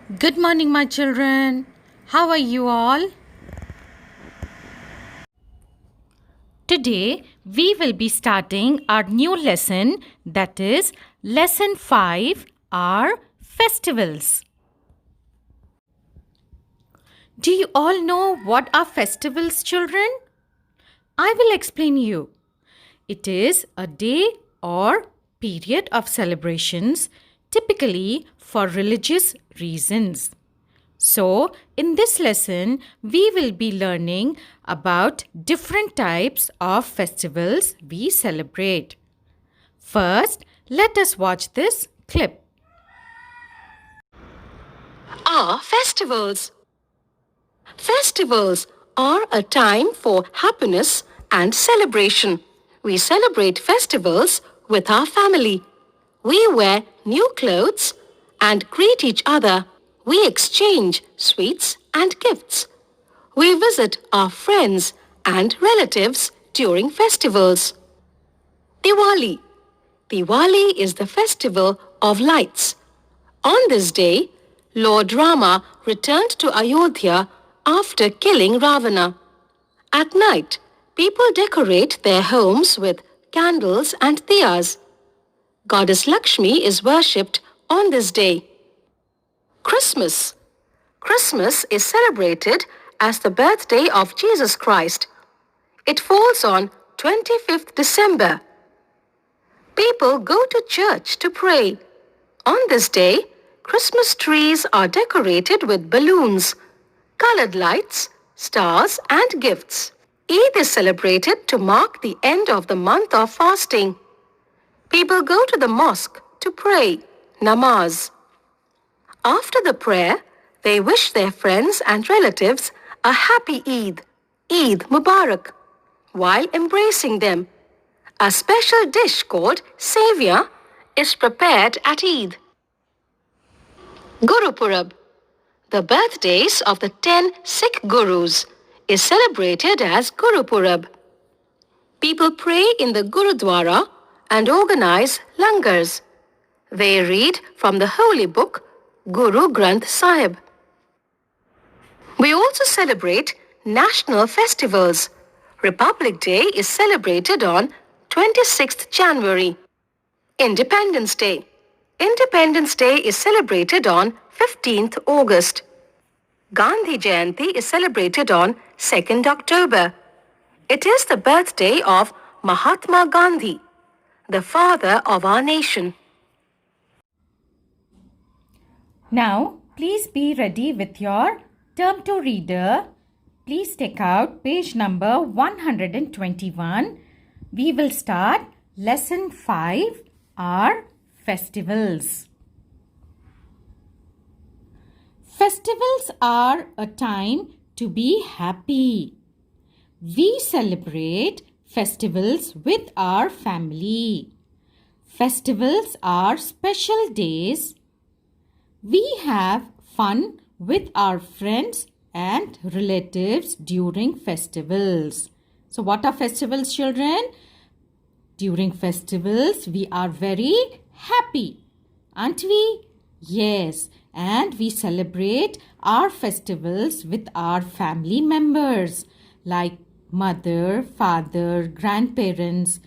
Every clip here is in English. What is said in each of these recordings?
Good morning, my children. How are you all? Today, we will be starting our new lesson, that is, Lesson 5, our festivals. Do you all know what are festivals, children? I will explain you. It is a day or period of celebrations, typically for religious reasons. So, in this lesson, we will be learning about different types of festivals we celebrate. First, let us watch this clip. Are festivals. Festivals are a time for happiness and celebration. We celebrate festivals with our family. We wear new clothes and greet each other. We exchange sweets and gifts. We visit our friends and relatives during festivals. Diwali. Diwali is the festival of lights. On this day, Lord Rama returned to Ayodhya after killing Ravana. At night, people decorate their homes with candles and diyas. Goddess Lakshmi is worshipped on this day. Christmas. Christmas is celebrated as the birthday of Jesus Christ. It falls on 25th December. People go to church to pray. On this day, Christmas trees are decorated with balloons, colored lights, stars, and gifts. Eid is celebrated to mark the end of the month of fasting. People go to the mosque to pray, namaz. After the prayer, they wish their friends and relatives a happy Eid, Eid Mubarak, while embracing them. A special dish called Savior is prepared at Eid. Guru Purab, the birthdays of the 10 Sikh Gurus, is celebrated as Guru Purab. People pray in the Gurudwara and organize langars. They read from the holy book Guru Granth Sahib. We also celebrate national festivals. Republic Day is celebrated on 26th January. Independence Day. Independence Day is celebrated on 15th August. Gandhi Jayanti is celebrated on 2nd October. It is the birthday of Mahatma Gandhi, the father of our nation. Now, please be ready with your Term 2 reader. Please take out page number 121. We will start Lesson 5, our festivals. Festivals are a time to be happy. We celebrate festivals with our family. Festivals are special days. We have fun with our friends and relatives during festivals. So what are festivals, children? During festivals, we are very happy, aren't we? Yes, and we celebrate our festivals with our family members like mother, father, grandparents,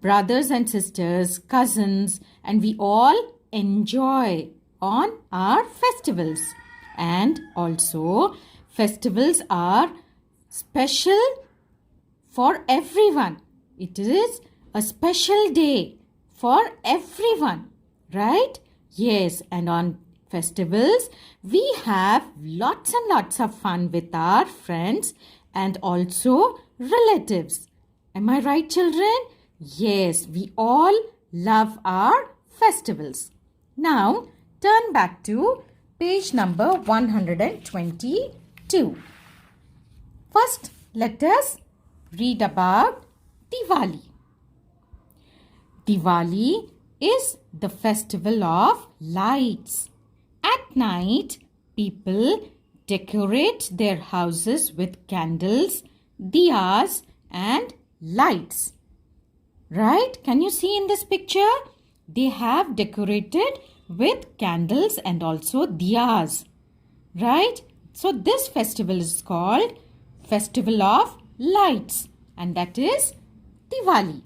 brothers and sisters, cousins, and we all enjoy on our festivals. And also, festivals are special for everyone. It is a special day for everyone, right? Yes, and on festivals, we have lots and lots of fun with our friends and also relatives. Am I right, children? Yes, we all love our festivals. Now, turn back to page number 122. First, let us read about Diwali. Diwali is the festival of lights. At night, people decorate their houses with candles, diyas, and lights. Right? Can you see in this picture? They have decorated with candles and also diyas. right? So this festival is called Festival of Lights, and that is Diwali.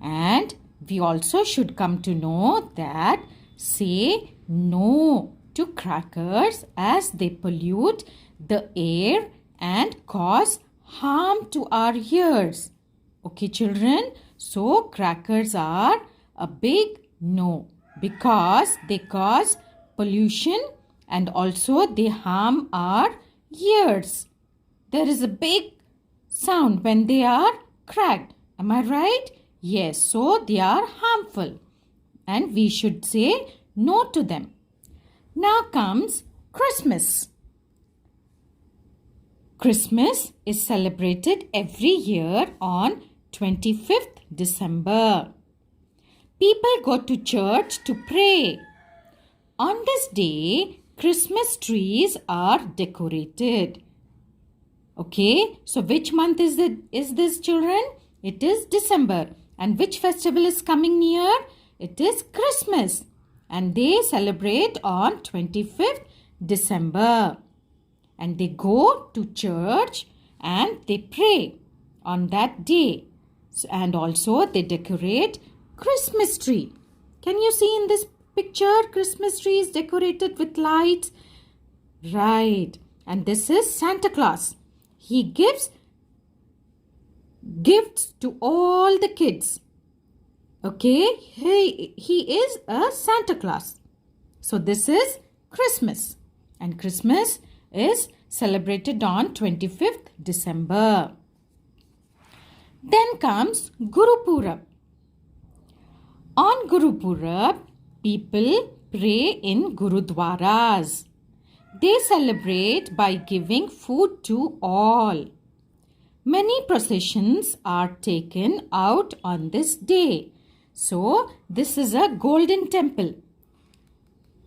And we also should come to know that say no to crackers as they pollute the air and cause harm to our ears. Okay, children? So crackers are a big no because they cause pollution and also they harm our ears. There is a big sound when they are cracked. Am I right? Yes, so they are harmful and we should say no to them. Now comes Christmas. Christmas is celebrated every year on 25th December. People go to church to pray. On this day, Christmas trees are decorated. Okay, so which month is this, children? It is December. And which festival is coming near? It is Christmas. And they celebrate on 25th December. And they go to church and they pray on that day. And also they decorate Christmas tree. Can you see in this picture? Christmas tree is decorated with lights. Right. And this is Santa Claus. He gives gifts to all the kids. Okay, he is a Santa Claus. So this is Christmas. And Christmas is celebrated on 25th December. Then comes Guru Purab. On Guru Purab, people pray in Gurudwaras. They celebrate by giving food to all. Many processions are taken out on this day. So, this is a golden temple.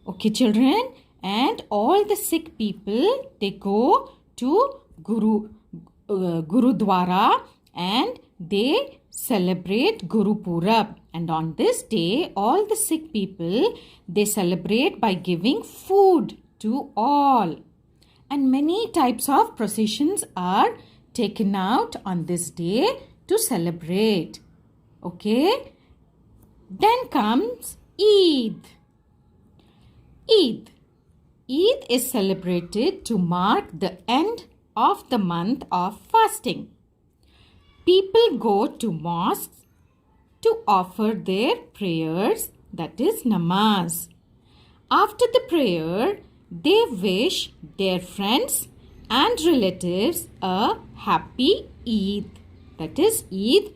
Okay, children, and all the Sikh people, they go to Gurudwara and they celebrate Guru Purab. And on this day, all the Sikh people, they celebrate by giving food to all. And many types of processions are taken out on this day to celebrate. Okay. Then comes Eid. Eid. Eid is celebrated to mark the end of the month of fasting. People go to mosques to offer their prayers, that is namaz. After the prayer, they wish their friends and relatives a happy Eid, that is Eid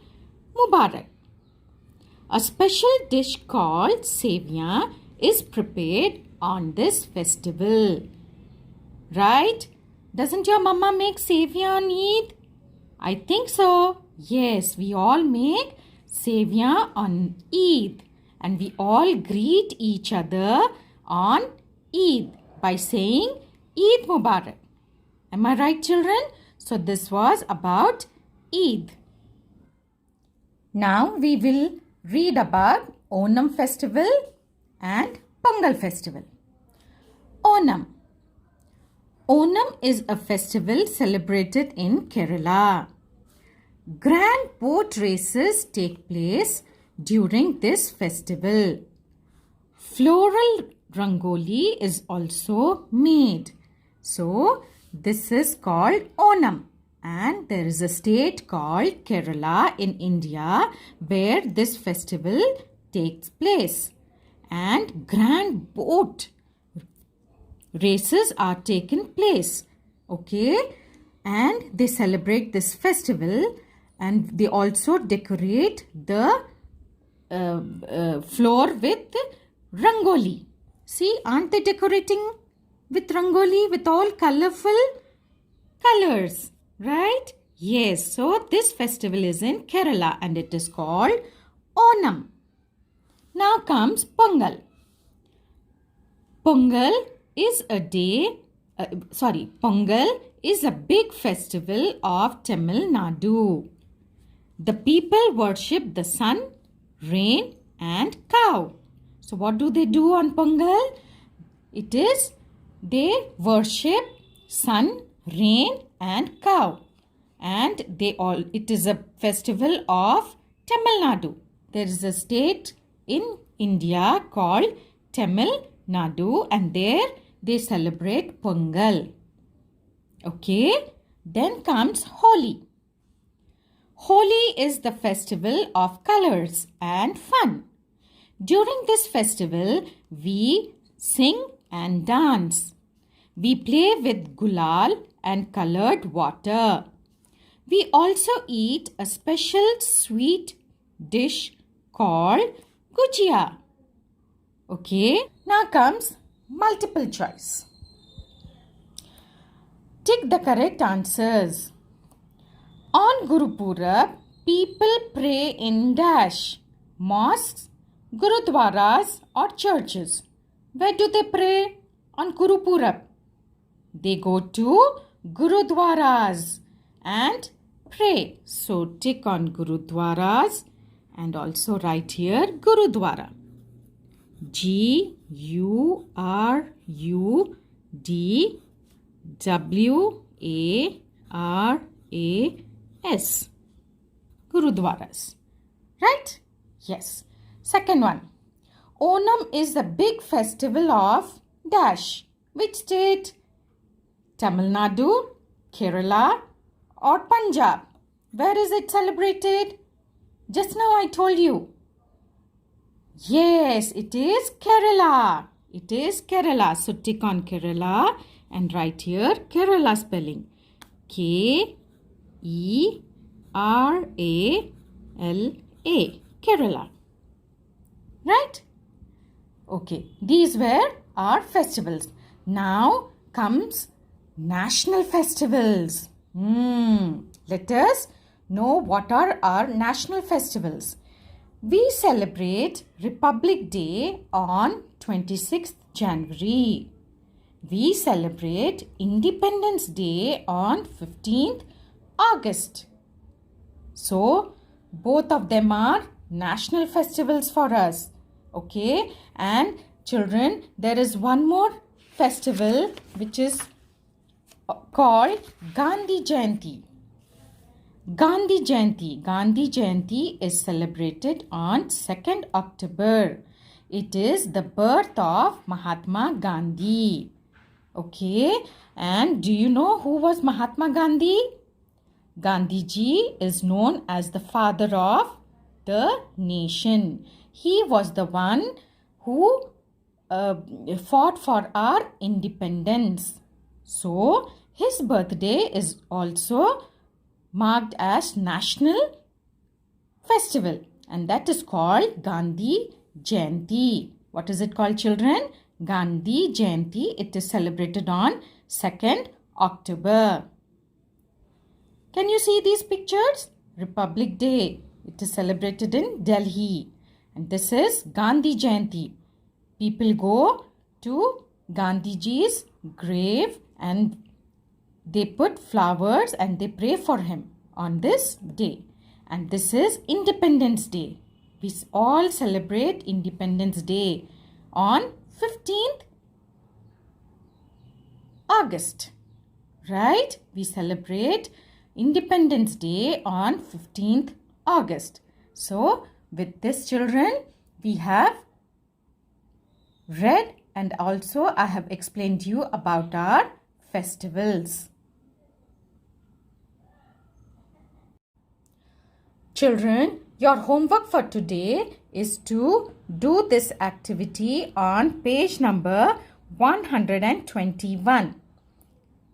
Mubarak. A special dish called sevia is prepared on this festival. Right? Doesn't your mama make sevia on Eid? I think so. Yes, we all make sevia on Eid and we all greet each other on Eid by saying Eid Mubarak. Am I right, children? So this was about Eid. Now we will read about Onam festival and Pongal festival. Onam. Onam is a festival celebrated in Kerala. Grand boat races take place during this festival. Floral rangoli is also made. So, this is called Onam. And there is a state called Kerala in India where this festival takes place. And grand boat races are taken place. Okay. And they celebrate this festival and they also decorate the floor with rangoli. See, aren't they decorating with rangoli with all colorful colors? Right? Yes. So, this festival is in Kerala and it is called Onam. Now comes Pongal. Pongal is Pongal is a big festival of Tamil Nadu. The people worship the sun, rain and cow. So what do they do on Pongal? It is They worship sun, rain and cow. And it is a festival of Tamil Nadu. There is a state in India called Tamil Nadu, and there they celebrate Pongal. Okay, then comes Holi. Holi is the festival of colors and fun. During this festival, we sing and dance. We play with gulal and colored water. We also eat a special sweet dish called gujia. Okay, now comes multiple choice. Tick the correct answers. On Guru Purab, people pray in dash, mosques, gurudwaras or churches. Where do they pray on Guru Purab? They go to gurudwaras and pray. So tick on gurudwaras and also write here Gurudwara. Gurudwaras. Gurudwaras. Right? Yes. Second one. Onam is the big festival of dash. Which state? Tamil Nadu, Kerala or Punjab. Where is it celebrated? Just now I told you. Yes, it is Kerala. It is Kerala. So tick on Kerala and write here Kerala spelling. Kerala. Kerala. Right? Okay. These were our festivals. Now comes national festivals. Let us know what are our national festivals. We celebrate Republic Day on 26th January. We celebrate Independence Day on 15th August. So, both of them are national festivals for us. Okay? And children, there is one more festival which is called Gandhi Jayanti. Gandhi Jayanti. Gandhi Jayanti is celebrated on 2nd October. It is the birth of Mahatma Gandhi. Okay, and do you know who was Mahatma Gandhi? Gandhiji is known as the father of the nation. He was the one who fought for our independence. So, his birthday is also marked as national festival, and that is called Gandhi Jayanti. What is it called, children? Gandhi Jayanti. It is celebrated on 2nd October. Can you see these pictures? Republic Day. It is celebrated in Delhi. And this is Gandhi Jayanti. People go to Gandhiji's grave and they put flowers and they pray for him on this day. And this is Independence Day. We all celebrate Independence Day on 15th August. Right? We celebrate Independence Day on 15th August. So, with this, children, we have read and also I have explained you about our festivals. Children, your homework for today is to do this activity on page number 121.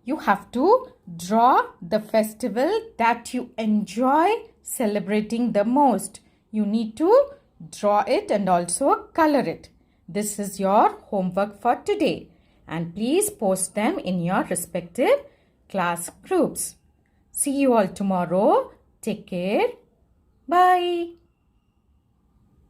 You have to draw the festival that you enjoy celebrating the most. You need to draw it and also color it. This is your homework for today. And please post them in your respective class groups. See you all tomorrow. Take care. Bye.